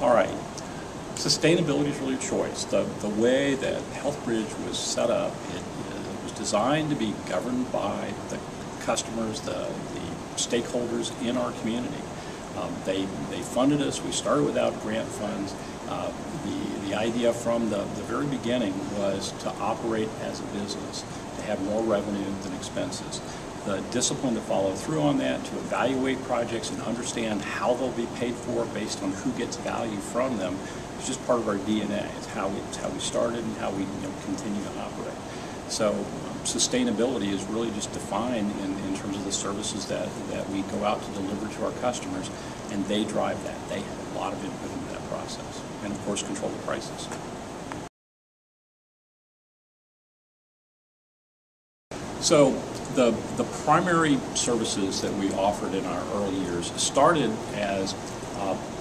All right, sustainability is really a choice. The way that HealthBridge was set up, it was designed to be governed by the customers, the stakeholders in our community. They funded us. We started without grant funds. The idea from the very beginning was to operate as a business, to have more revenue than expenses. The discipline to follow through on that, to evaluate projects and understand how they'll be paid for based on who gets value from them, is just part of our DNA. It's how we started and how we continue to operate. So sustainability is really just defined in terms of the services that we go out to deliver to our customers, and they drive that. They have a lot of input into that process, and of course control the prices. So the primary services that we offered in our early years started as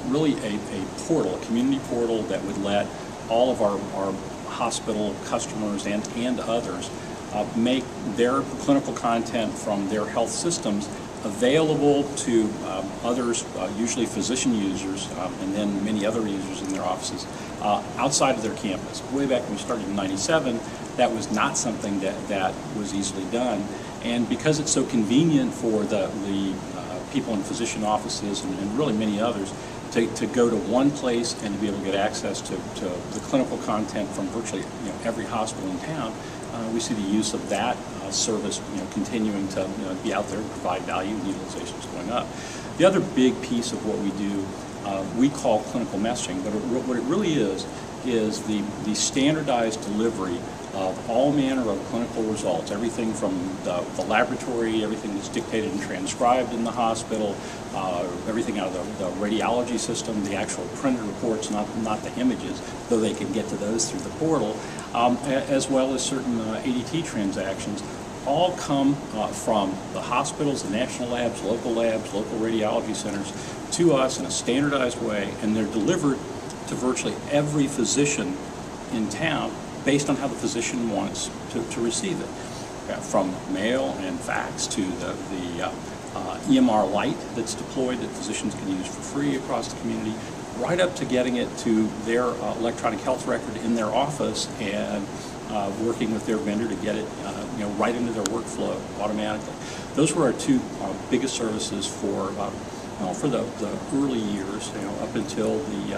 really a portal, a community portal that would let all of our hospital customers and others make their clinical content from their health systems available to others, usually physician users, and then many other users in their offices outside of their campus. Way back when we started in '97, that was not something that was easily done. And because it's so convenient for the people in physician offices and really many others to go to one place and to be able to get access to the clinical content from virtually every hospital in town, we see the use of that service continuing to be out there and provide value, and utilization is going up. The other big piece of what we do, we call clinical messaging, but what it really is the standardized delivery of all manner of clinical results, everything from the laboratory, everything that's dictated and transcribed in the hospital, everything out of the radiology system, the actual printed reports, not the images, though they can get to those through the portal, as well as certain ADT transactions, all come from the hospitals, the national labs, local radiology centers, to us in a standardized way, and they're delivered to virtually every physician in town based on how the physician wants to receive it. From mail and fax to the EMR Lite that's deployed that physicians can use for free across the community, right up to getting it to their electronic health record in their office and working with their vendor to get it right into their workflow automatically. Those were our two biggest services for the early years, up until the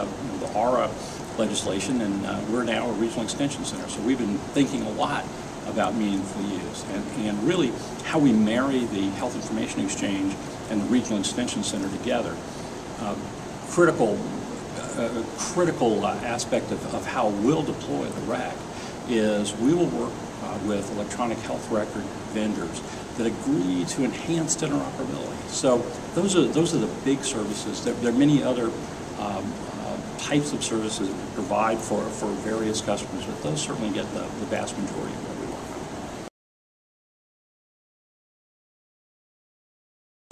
ARA legislation, and we're now a regional extension center. So we've been thinking a lot about meaningful use and really how we marry the health information exchange and the regional extension center together. Critical aspect of how we'll deploy the RAC is we will work with electronic health record vendors that agree to enhanced interoperability. So those are the big services. There are many other types of services that we provide for various customers, but those certainly get the vast majority of what we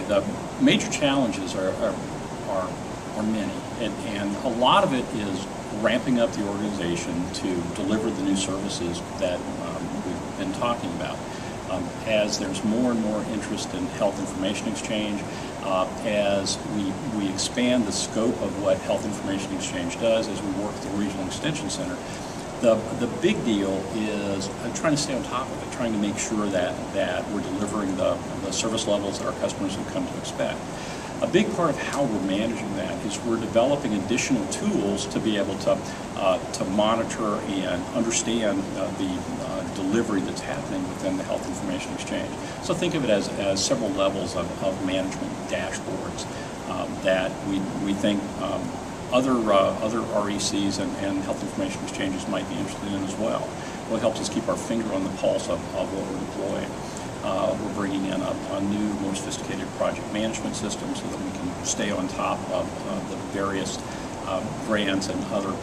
want. The major challenges are many, and a lot of it is ramping up the organization to deliver the new services that we've been talking about. As there's more and more interest in health information exchange, as we expand the scope of what health information exchange does, as we work with the regional extension center, the big deal is trying to stay on top of it, trying to make sure that we're delivering the service levels that our customers have come to expect. A big part of how we're managing that is we're developing additional tools to be able to monitor and understand the delivery that's happening within the health information exchange. So think of it as several levels of management dashboards that we think other RECs and health information exchanges might be interested in as well. Well, it helps us keep our finger on the pulse of what we're deploying. We're bringing in a new, more sophisticated project management system so that we can stay on top of the various grants and other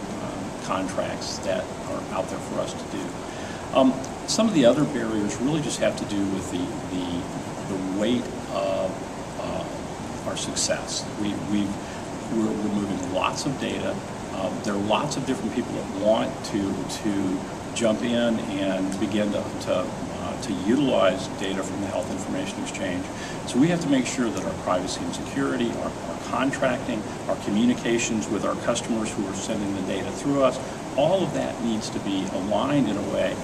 contracts that are out there for us to do. Some of the other barriers really just have to do with the weight of our success. We're moving lots of data. There are lots of different people that want to jump in and begin to to utilize data from the Health Information Exchange. So we have to make sure that our privacy and security, our contracting, our communications with our customers who are sending the data through us, all of that needs to be aligned in a way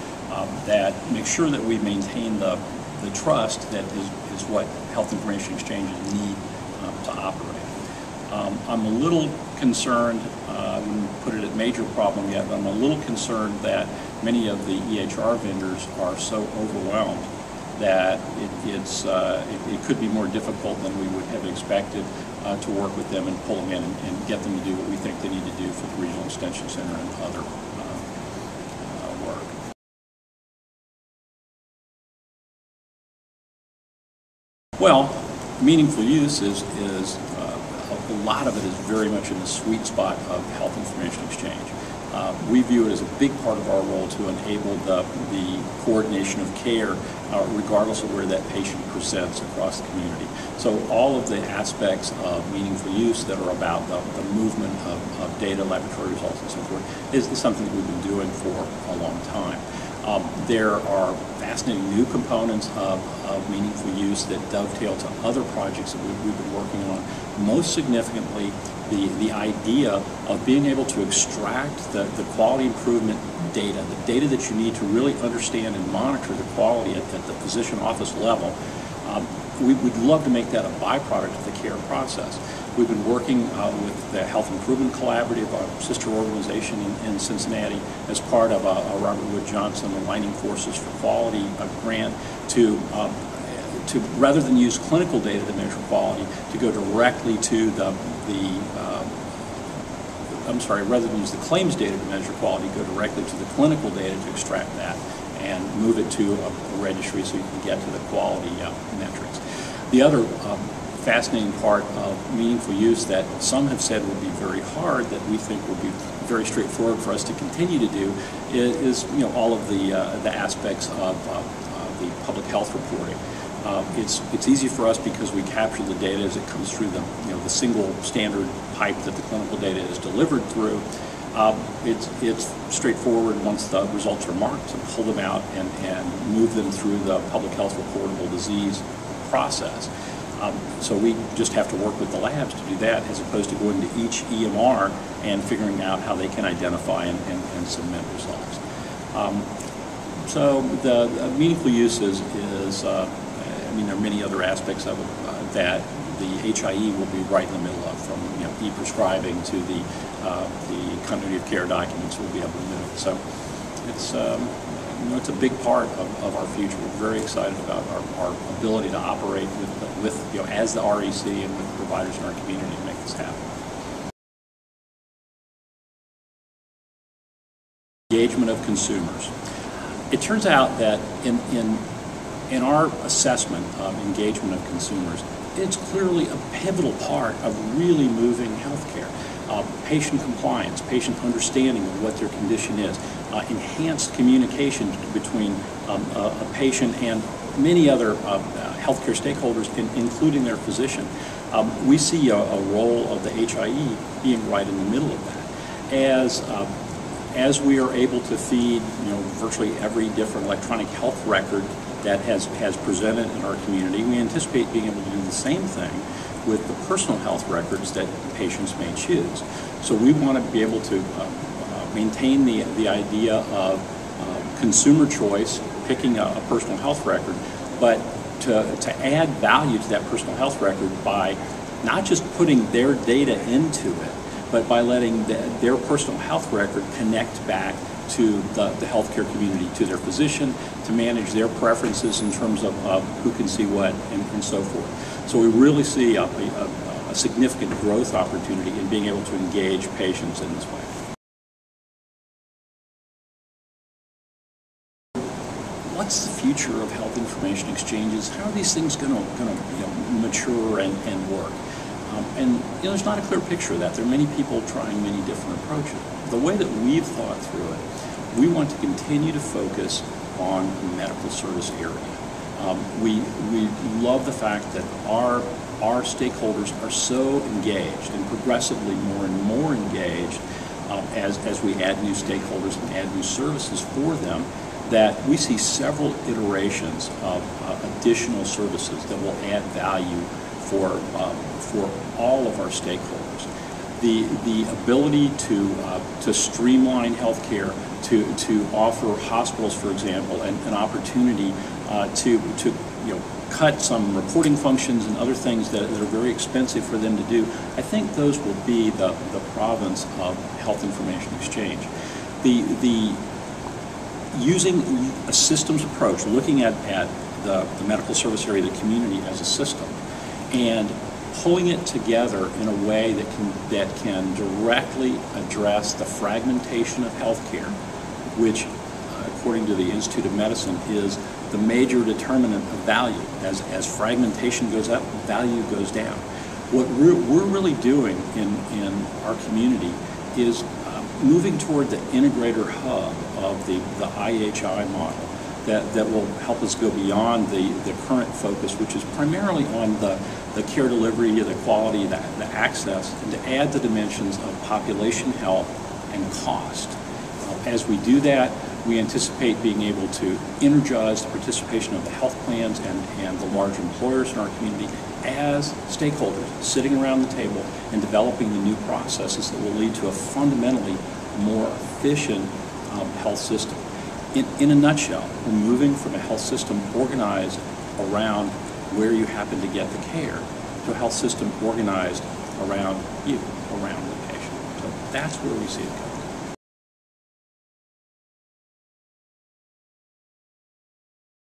that makes sure that we maintain the trust that is what Health Information Exchanges need to operate. I'm a little concerned, I wouldn't put it a major problem yet, but I'm a little concerned that many of the EHR vendors are so overwhelmed that it could be more difficult than we would have expected to work with them and pull them in and get them to do what we think they need to do for the Regional Extension Center and other work. Well, meaningful use is a lot of it is very much in the sweet spot of Health Information Exchange. We view it as a big part of our role to enable the coordination of care regardless of where that patient presents across the community. So all of the aspects of meaningful use that are about the movement of data, laboratory results, and so forth is something that we've been doing for a long time. There are fascinating new components of meaningful use that dovetail to other projects that we've been working on. Most significantly, the idea of being able to extract the quality improvement data, the data that you need to really understand and monitor the quality at the physician office level. We'd love to make that a byproduct of the care process. We've been working with the Health Improvement Collaborative, our sister organization in Cincinnati, as part of a Robert Wood Johnson Aligning Forces for Quality grant to rather than use clinical data to measure quality, to go directly to rather than use the claims data to measure quality, go directly to the clinical data to extract that and move it to a registry so you can get to the quality metrics. The other fascinating part of meaningful use that some have said will be very hard, that we think will be very straightforward for us to continue to do, is all of the aspects of the public health reporting. It's easy for us because we capture the data as it comes through the single standard pipe that the clinical data is delivered through. It's straightforward once the results are marked to pull them out and move them through the public health reportable disease process. So we just have to work with the labs to do that, as opposed to going to each EMR and figuring out how they can identify and submit results. So the meaningful use is there are many other aspects of it that the HIE will be right in the middle of, from e-prescribing to the continuity of care documents we'll be able to move. So it's it's a big part of our future. We're very excited about our ability to operate with as the REC and with the providers in our community to make this happen. Engagement of consumers. It turns out that in our assessment of engagement of consumers, it's clearly a pivotal part of really moving healthcare. Patient compliance, patient understanding of what their condition is, enhanced communication between a patient and many other healthcare stakeholders, including their physician. We see a role of the HIE being right in the middle of that. As we are able to feed virtually every different electronic health record that has presented in our community, we anticipate being able to do the same thing with the personal health records that patients may choose. So we want to be able to maintain the idea of consumer choice, picking a personal health record, but to add value to that personal health record by not just putting their data into it, but by letting their personal health record connect back to the healthcare community, to their physician, to manage their preferences in terms of who can see what and so forth. So we really see a significant growth opportunity in being able to engage patients in this way. What's the future of health information exchanges? How are these things going to mature and work? There's not a clear picture of that. There are many people trying many different approaches. The way that we've thought through it, we want to continue to focus on the medical service area. We love the fact that our stakeholders are so engaged and progressively more and more engaged as we add new stakeholders and add new services for them, that we see several iterations of additional services that will add value for all of our stakeholders. The ability to streamline healthcare, to offer hospitals, for example, an opportunity to cut some reporting functions and other things that are very expensive for them to do. I think those will be the province of health information exchange. The using a systems approach, looking at the medical service area, the community as a system, and pulling it together in a way that can directly address the fragmentation of healthcare, which, according to the Institute of Medicine, is the major determinant of value. As fragmentation goes up, value goes down. What we're really doing in our community is moving toward the integrator hub of the IHI model that will help us go beyond the current focus, which is primarily on the care delivery, the quality, the access, and to add the dimensions of population health and cost. As we do that, we anticipate being able to energize the participation of the health plans and the large employers in our community as stakeholders sitting around the table and developing the new processes that will lead to a fundamentally more efficient health system. In a nutshell, we're moving from a health system organized around where you happen to get the care to a health system organized around you, around the patient. So that's where we see it going.